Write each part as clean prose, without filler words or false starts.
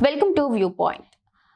Welcome to view point.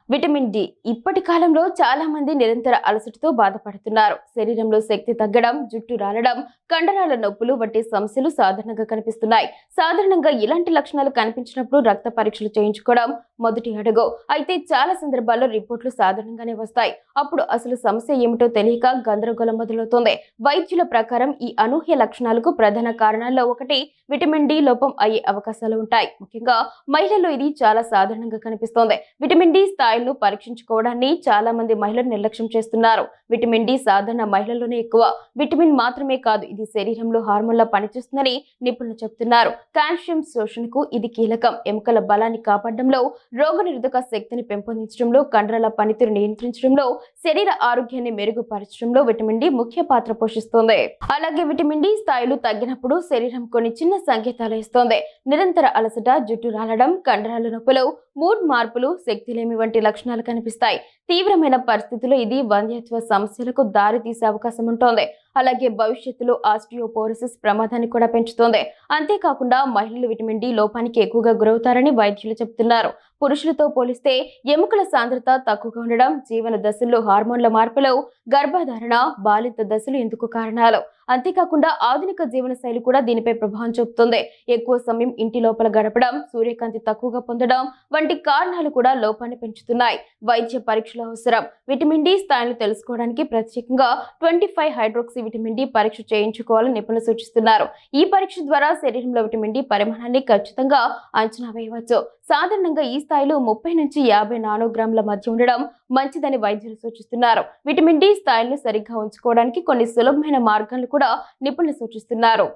Vitamin D ఇప్పటి కాలంలో చాలా మంది నిరంతర అలసటతో బాధపడుతున్నారు. శరీరంలో శక్తి తగ్గడం, జుట్టు రాలడం, కండరాల నొప్పులు వంటి సమస్యలు సాధారణంగా కనిపిస్తున్నాయి. సాధారణంగా ఇలాంటి లక్షణాలు కనిపించినప్పుడు రక్త పరీక్షలు చేయించుకోవడం మొదటి అడుగు. అయితే చాలా సందర్భాల్లో రిపోర్టులు సాధారణంగానే వస్తాయి. అప్పుడు అసలు సమస్య ఏమిటో తెలియక గందరగోళం మొదలవుతుంది. వైద్యుల ప్రకారం ఈ అనూహ్య లక్షణాలకు ప్రధాన కారణాల్లో ఒకటి విటమిన్ డి లోపం అయ్యే అవకాశాలు ఉంటాయి. ముఖ్యంగా మహిళల్లో ఇది చాలా సాధారణంగా కనిపిస్తోంది. విటమిన్ డి స్థాయిలను పరీక్షించుకోవడాన్ని చాలా మంది మహిళలు నిర్లక్ష్యం చేస్తున్నారు. విటమిన్ డి సాధారణ మహిళల్లోనే ఎక్కువ. విటమిన్ మాత్రమే కాదు, ఇది శరీరంలో హార్మోన్లా పనిచేస్తుందని నిపుణులు చెబుతున్నారు. కాల్షియం శోషణకు ఇది కీలకం. ఎముకల బలాన్ని కాపాడడంలో, రోగనిరోధక శక్తిని పెంపొందించడంలో, కండరాల పనితీరు నియంత్రించడంలో, శరీర ఆరోగ్యాన్ని మెరుగుపరచడంలో విటమిన్ డి ముఖ్య పాత్ర పోషిస్తుంది. అలాగే విటమిన్ డి స్థాయిలు తగ్గినప్పుడు శరీరం కొన్ని చిన్న సంకేతాలు ఇస్తోంది. నిరంతర అలసట, జుట్టు రాలడం, కండరాల నొప్పులు, మూడ్ మార్పులు, శక్తిలేమి వంటి లక్షణాలు కనిపిస్తాయి. తీవ్రమైన పరిస్థితుల్లో ఇది వంధ్యత్వ సమస్యలకు దారి తీసే అవకాశం ఉంటుంది. అలాగే భవిష్యత్తులో ఆస్టియోపోరోసిస్ ప్రమాదాన్ని కూడా పెంచుతోంది. అంతేకాకుండా మహిళలు విటమిన్ డి లోపానికి ఎక్కువగా గురవుతారని వైద్యులు చెబుతున్నారు. పురుషులతో పోలిస్తే ఎముకల సాంద్రత తక్కువగా ఉండడం, జీవన దశల్లో హార్మోన్ల మార్పులు, గర్భధారణ, బాలింత దశలు ఇందుకు కారణాలు. అంతేకాకుండా ఆధునిక జీవన శైలి కూడా దీనిపై ప్రభావం చూపుతుంది. ఎక్కువ సమయం ఇంటి లోపల గడపడం, సూర్యకాంతి తక్కువగా పొందడం వంటి కారణాలు కూడా లోపాన్ని పెంచుతున్నాయి. వైద్య పరీక్షలు అవసరం. విటమిన్ డి స్థాయిలు తెలుసుకోవడానికి ప్రత్యేకంగా 25 హైడ్రోక్సీ విటమిన్ డి పరీక్ష చేయించుకోవాలని నిపుణులు సూచిస్తున్నారు. ఈ పరీక్ష ద్వారా శరీరంలో విటమిన్ డి పరిమాణాన్ని ఖచ్చితంగా అంచనా వేయవచ్చు. సాధారణంగా ఈ స్థాయిలు 30 నుంచి 50 నానోగ్రాముల మధ్య ఉండడం మంచిదని వైద్యులు సూచిస్తున్నారు. విటమిన్ డి స్థాయిలను సరిగ్గా ఉంచుకోవడానికి కొన్ని సులభమైన మార్గాలు కూడా నిపుణులు సూచిస్తున్నారు.